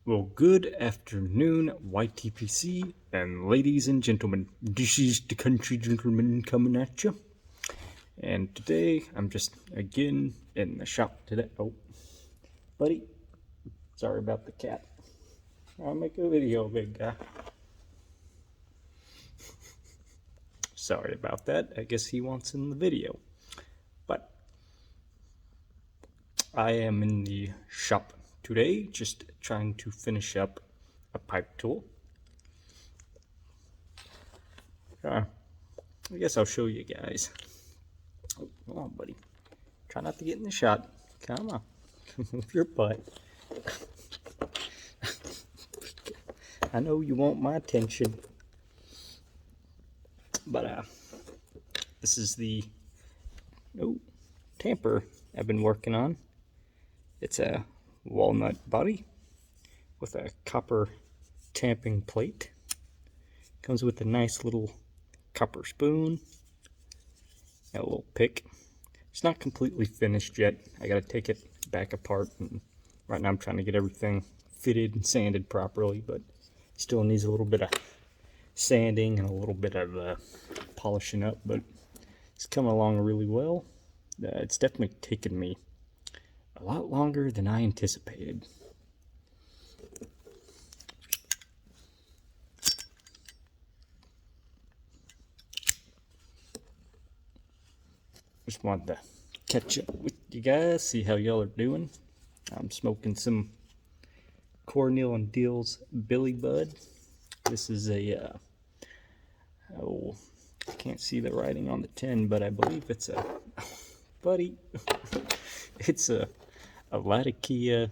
Well, good afternoon, YTPC, and ladies and gentlemen. This is the country gentleman coming at you. And today, I'm just again in the shop today. Oh, buddy, sorry about the cat. I'll make a video, big guy. Sorry about that. I guess he wants in the video. But I am in the shop today, just trying to finish up a pipe tool. I guess I'll show you guys. Oh, come on, buddy. Try not to get in the shot. Come on. Move your butt. I know you want my attention. But this is the tamper I've been working on. It's a walnut body with a copper tamping plate. Comes with a nice little copper spoon and a little pick. It's not completely finished yet. I gotta take it back apart, and right now I'm trying to get everything fitted and sanded properly, but still needs a little bit of sanding and a little bit of polishing up, but it's coming along really well. It's definitely taken me a lot longer than I anticipated. Just wanted to catch up with you guys, see how y'all are doing. I'm smoking some Cornell and Deal's Billy Bud. This is a, I can't see the writing on the tin, but I believe it's a, buddy, it's a Latakia,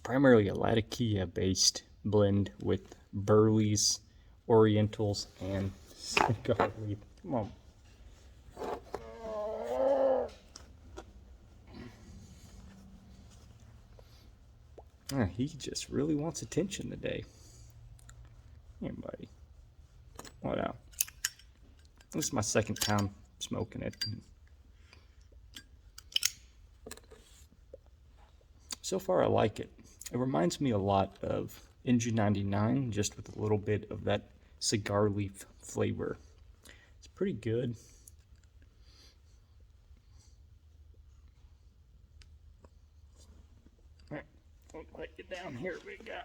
primarily a Latakia based blend with Burley's, Orientals, and cigar leaf. Come on. He just really wants attention today. Here, buddy. What out? This is my second time smoking it. So far, I like it. It reminds me a lot of NG99, just with a little bit of that cigar leaf flavor. It's pretty good. All right, I'll let you down here, big guy.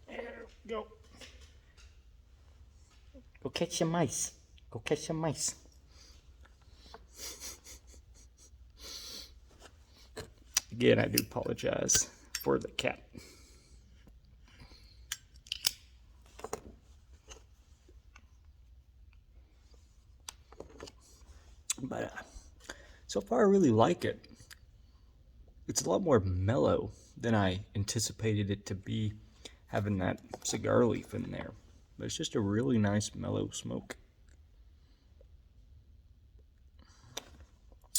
There we go. Go catch some mice. Go catch some mice. Again, I do apologize for the cat. But so far, I really like it. It's a lot more mellow than I anticipated it to be, having that cigar leaf in there. But it's just a really nice mellow smoke.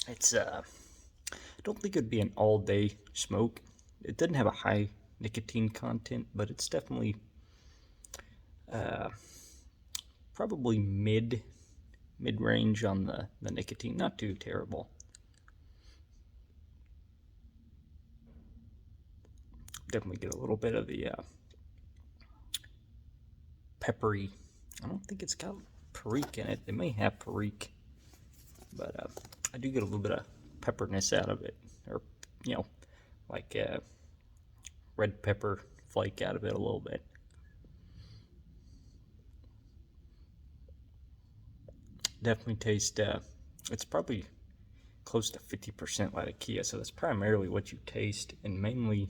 It's I don't think it'd be an all-day smoke. It doesn't have a high nicotine content, but it's definitely probably mid-range on the nicotine. Not too terrible. Definitely get a little bit of the peppery. I don't think it's got perique in it. It may have perique, but I do get a little bit of pepperness out of it, or like red pepper flake out of it a little bit. Definitely taste. It's probably close to 50% Latakia, so that's primarily what you taste, and mainly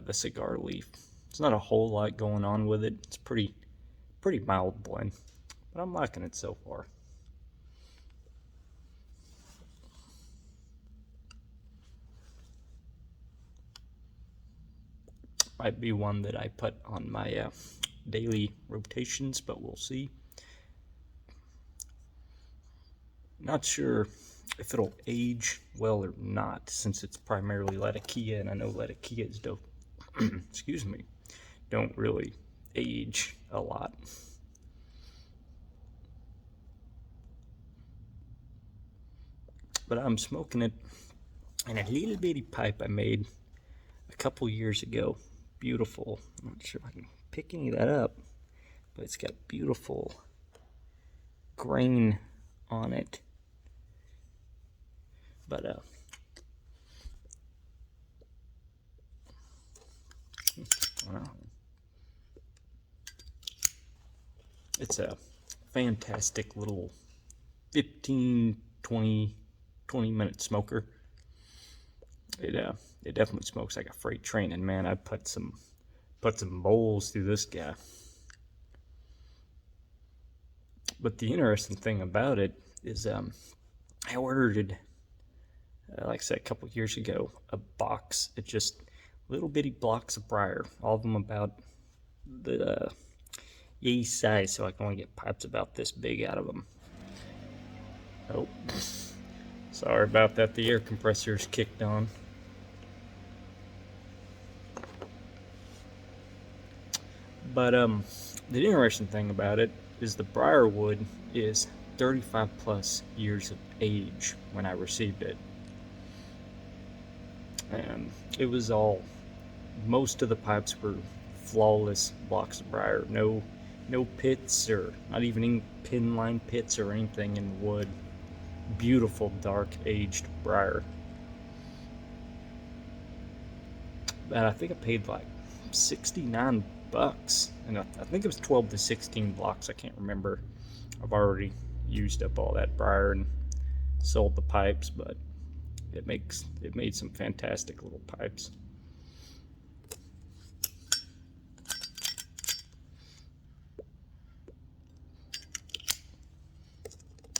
the cigar leaf. It's not a whole lot going on with it. It's pretty mild blend, but I'm liking it so far. Might be one that I put on my daily rotations, but we'll see. Not sure if it'll age well or not, since it's primarily Latakia, and I know Latakias don't, excuse me, don't really age a lot. But I'm smoking it in a little bitty pipe I made a couple years ago. beautiful. I'm not sure if I can pick any of that up, but it's got beautiful grain on it. But wow. It's a fantastic little 15, 20 minute smoker. It definitely smokes like a freight train, and man, I put some bowls through this guy. But the interesting thing about it is I ordered, like I said, a couple years ago, a box. It's just little bitty blocks of briar, all of them about the yay size, so I can only get pipes about this big out of them. Oh, sorry about that. The air compressor's kicked on. But the interesting thing about it is the briar wood is 35 plus years of age when I received it. And it was most of the pipes were flawless blocks of briar. No pits, or not even any pin line pits or anything in wood. Beautiful dark aged briar. And I think I paid like $69, and I think it was 12 to 16 blocks. I can't remember. I've already used up all that briar and sold the pipes, but it made some fantastic little pipes.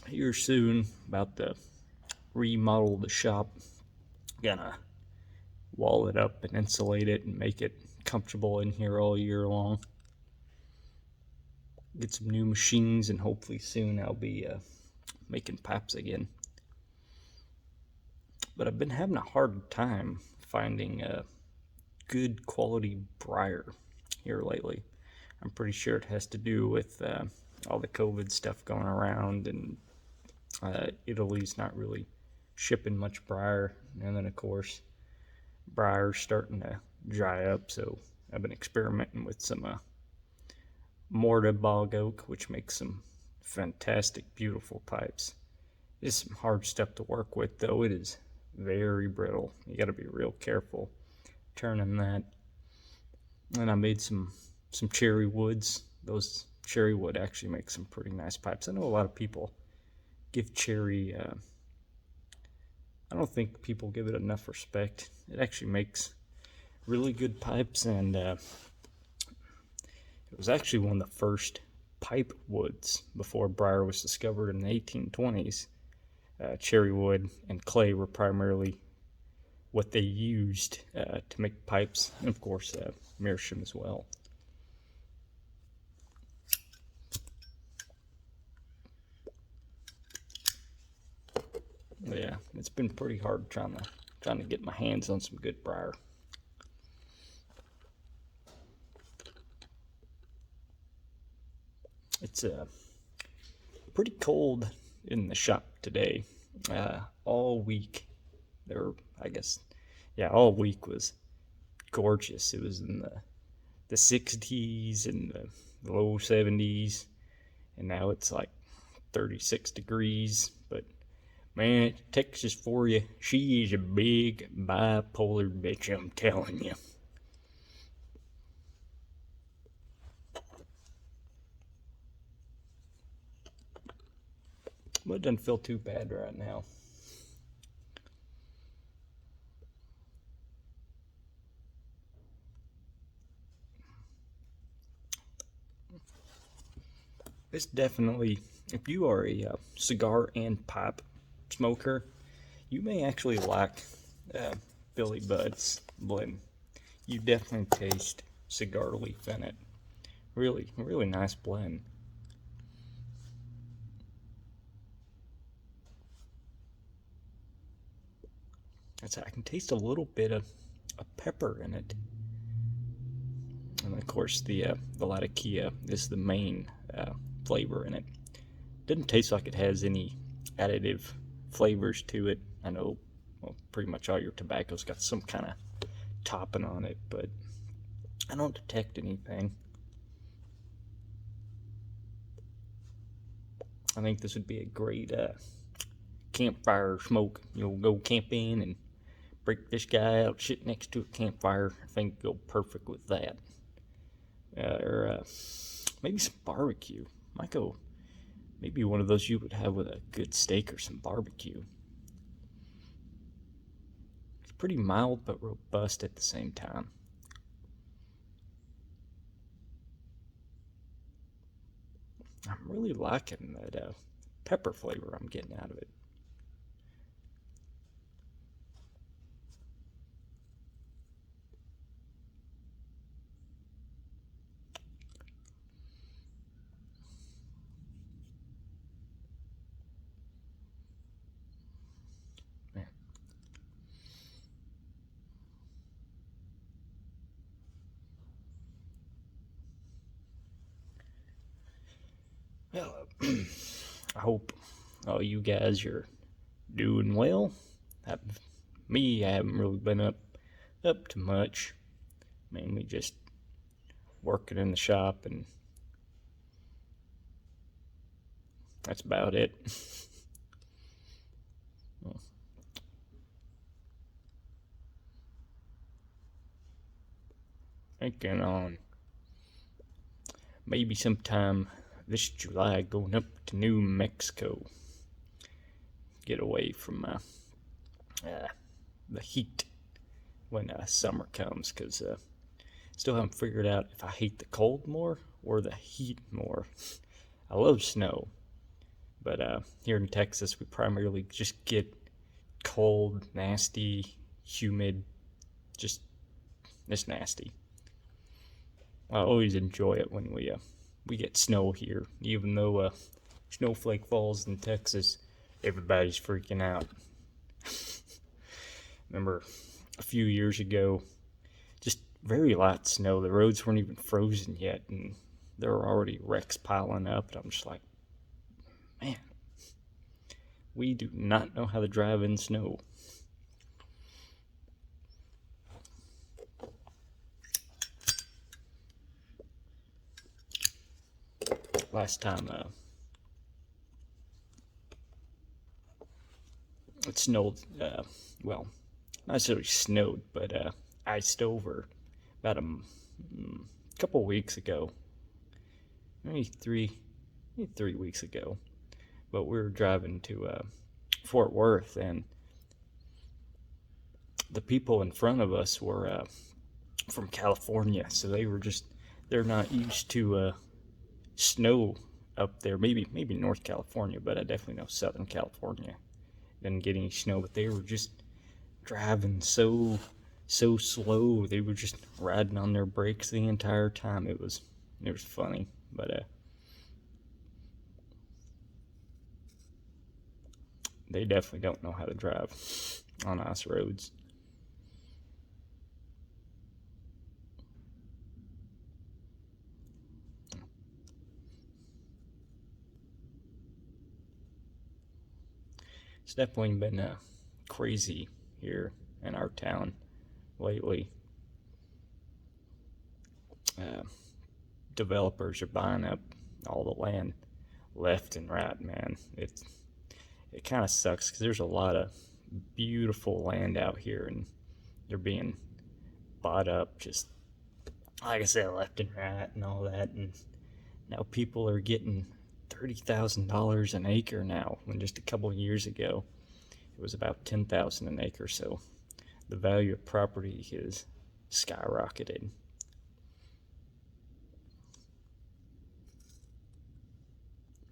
Here soon, about to remodel the shop. Gonna wall it up and insulate it and make it comfortable in here all year long. Get some new machines, and hopefully soon I'll be making pipes again. But I've been having a hard time finding good quality briar here lately. I'm pretty sure it has to do with all the COVID stuff going around, and Italy's not really shipping much briar, and then of course briar's starting to dry up, so I've been experimenting with some Morta bog oak, which makes some fantastic, beautiful pipes. It's some hard stuff to work with, though. It is very brittle. You got to be real careful turning that. And I made some cherry woods. Those cherry wood actually make some pretty nice pipes. I know a lot of people give cherry, I don't think people give it enough respect. It actually makes really good pipes, and it was actually one of the first pipe woods before briar was discovered in the 1820s. Cherry wood and clay were primarily what they used to make pipes, and of course meerschaum as well. Yeah, it's been pretty hard trying to get my hands on some good briar. It's pretty cold in the shop today. All week, all week was gorgeous. It was in the 60s and the low 70s, and now it's like 36 degrees. But man, Texas for you. She is a big bipolar bitch, I'm telling you. But it doesn't feel too bad right now. It's definitely, if you are a cigar and pipe smoker, you may actually like Billy Bud's blend. You definitely taste cigar leaf in it. Really, really nice blend. I can taste a little bit of pepper in it. And of course, the Latakia is the main flavor in it. Doesn't taste like it has any additive flavors to it. I know, well, pretty much all your tobacco's got some kind of topping on it, but I don't detect anything. I think this would be a great campfire smoke. You'll go camping and break this guy out, sit next to a campfire. I think it'd go perfect with that. Or maybe some barbecue. Might go maybe one of those you would have with a good steak or some barbecue. It's pretty mild but robust at the same time. I'm really liking that pepper flavor I'm getting out of it. Man. Well, I hope all you guys are doing well. Me, I haven't really been up to much. Mainly just working in the shop, and that's about it. Thinking on maybe sometime this July going up to New Mexico. Get away from the heat when summer comes, because still haven't figured out if I hate the cold more or the heat more. I love snow, but here in Texas we primarily just get cold, nasty, humid, just nasty. I always enjoy it when we get snow here, even though snowflake falls in Texas. Everybody's freaking out. Remember a few years ago, just very light snow. The roads weren't even frozen yet, and there were already wrecks piling up. And I'm just like, man, we do not know how to drive in snow. Last time it snowed, well, not necessarily snowed, but iced over about a couple weeks ago. Maybe 3 weeks ago. But we were driving to Fort Worth, and the people in front of us were from California, so they're not used to snow up there. Maybe North California, but I definitely know Southern California didn't get any snow. But they were just driving so slow. They were just riding on their brakes the entire time. It was funny, but they definitely don't know how to drive on ice roads. It's definitely been crazy here in our town lately. Developers are buying up all the land left and right, man. It kind of sucks because there's a lot of beautiful land out here, and they're being bought up just like I said, left and right and all that. And now people are getting $30,000 an acre now, when just a couple of years ago it was about 10,000 an acre. So the value of property is skyrocketed.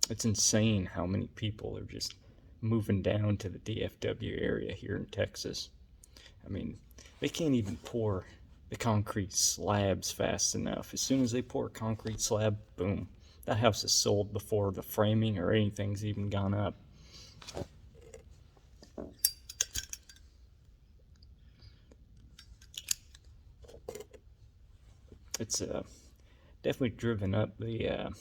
It's insane how many people are just moving down to the DFW area here in Texas. I mean, they can't even pour the concrete slabs fast enough. As soon as they pour a concrete slab, boom, that house is sold before the framing or anything's even gone up. It's definitely driven up the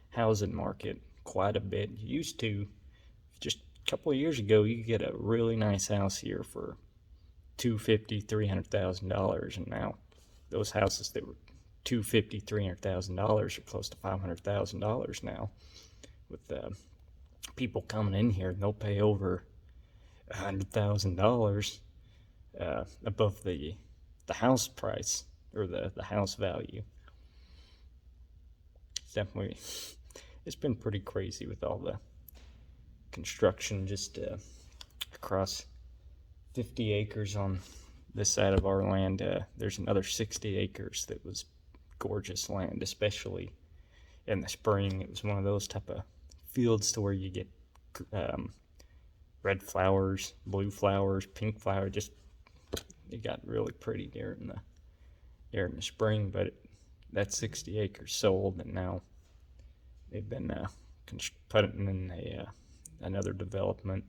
housing market quite a bit. You used to, just a couple of years ago, you could get a really nice house here for $250,000, $300,000, and now those houses that were $250,000, $300,000 are close to $500,000 now. With people coming in here, and they'll pay over $100,000 above the house price, or the house value. Definitely, it's been pretty crazy with all the construction just across 50 acres on this side of our land. There's another 60 acres that was gorgeous land, especially in the spring. It was one of those type of fields to where you get red flowers, blue flowers, pink flowers. Just, it got really pretty during the spring. But that 60 acres sold, and now they've been putting in another development.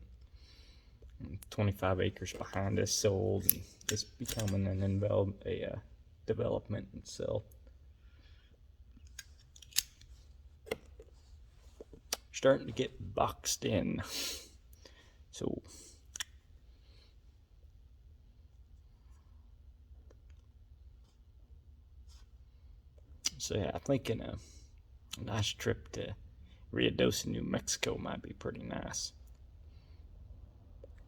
25 acres behind us sold, and it's becoming a development itself. Starting to get boxed in. So yeah, I'm thinking a nice trip to Ruidoso, New Mexico might be pretty nice.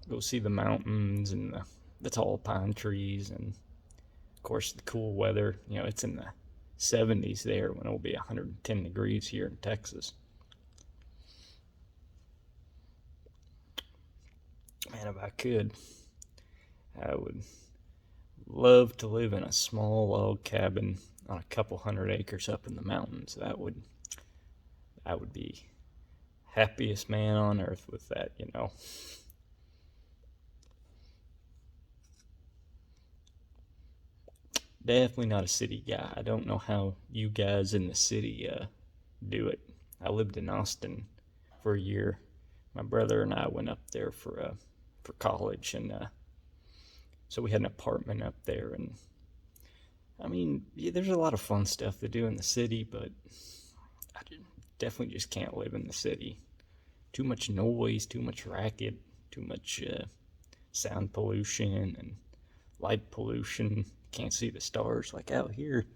Go see the mountains and the tall pine trees, and of course the cool weather. You know, it's in the 70s there when it'll be 110 degrees here in Texas. Man, if I could, I would love to live in a small log cabin on a couple hundred acres up in the mountains. I would be happiest man on earth with that, you know. Definitely not a city guy. I don't know how you guys in the city do it. I lived in Austin for a year. My brother and I went up there for college, and so we had an apartment up there. And I mean, yeah, there's a lot of fun stuff to do in the city, but I definitely just can't live in the city. Too much noise, too much racket, too much sound pollution and light pollution. Can't see the stars like out here.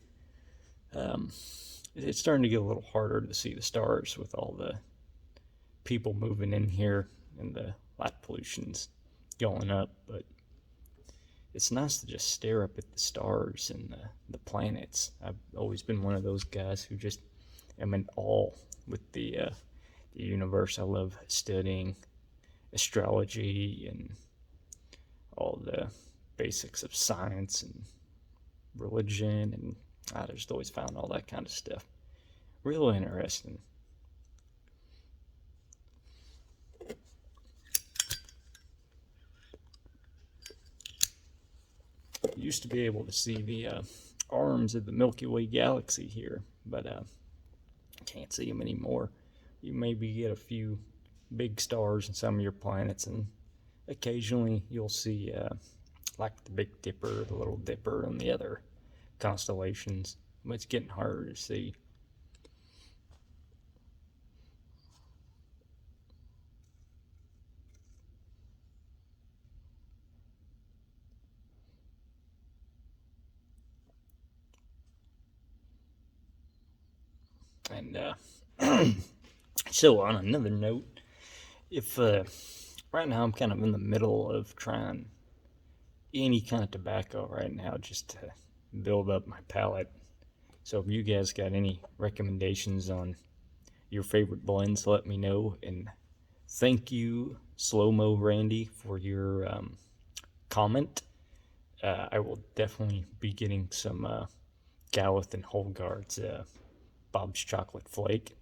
It's starting to get a little harder to see the stars with all the people moving in here and the light pollution's going up. But it's nice to just stare up at the stars and the planets. I've always been one of those guys who just am in awe with the universe. I love studying astrology and all the basics of science and religion, and I just always found all that kind of stuff real interesting. Used to be able to see the arms of the Milky Way galaxy here, but can't see them anymore. You maybe get a few big stars in some of your planets, and occasionally you'll see like the Big Dipper, the Little Dipper, and the other constellations, but it's getting harder to see. And so on another note, if right now I'm kind of in the middle of trying any kind of tobacco right now just to build up my palate. So if you guys got any recommendations on your favorite blends, let me know. And thank you, Slow Mo Randy, for your comment. I will definitely be getting some Galleth and Holgard's Bob's Chocolate Flake.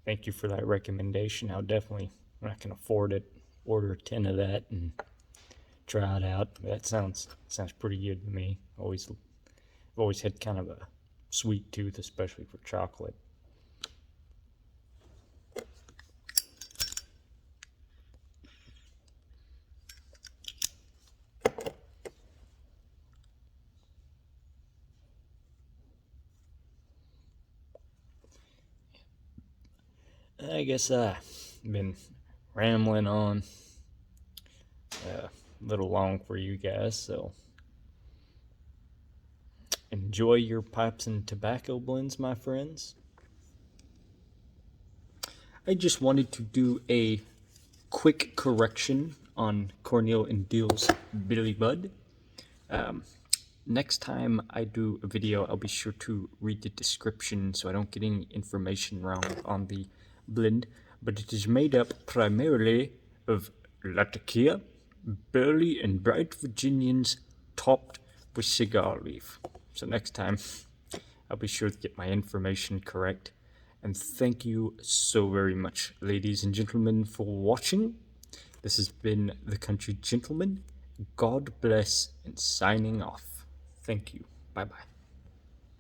Thank you for that recommendation. I'll definitely, when I can afford it, order 10 of that and try it out. That sounds pretty good to me. I've always had kind of a sweet tooth, especially for chocolate. I guess I've been rambling on a little long for you guys, so enjoy. enjoy your pipes and tobacco blends, my friends. I just wanted to do a quick correction on Cornel and Deal's Billy Bud. Next time I do a video, I'll be sure to read the description so I don't get any information wrong on the blend. But it is made up primarily of Latakia, Burley, and Bright Virginians topped with cigar leaf. So next time, I'll be sure to get my information correct. And thank you so very much, ladies and gentlemen, for watching. This has been The Country Gentleman. God bless, and signing off. Thank you. Bye-bye.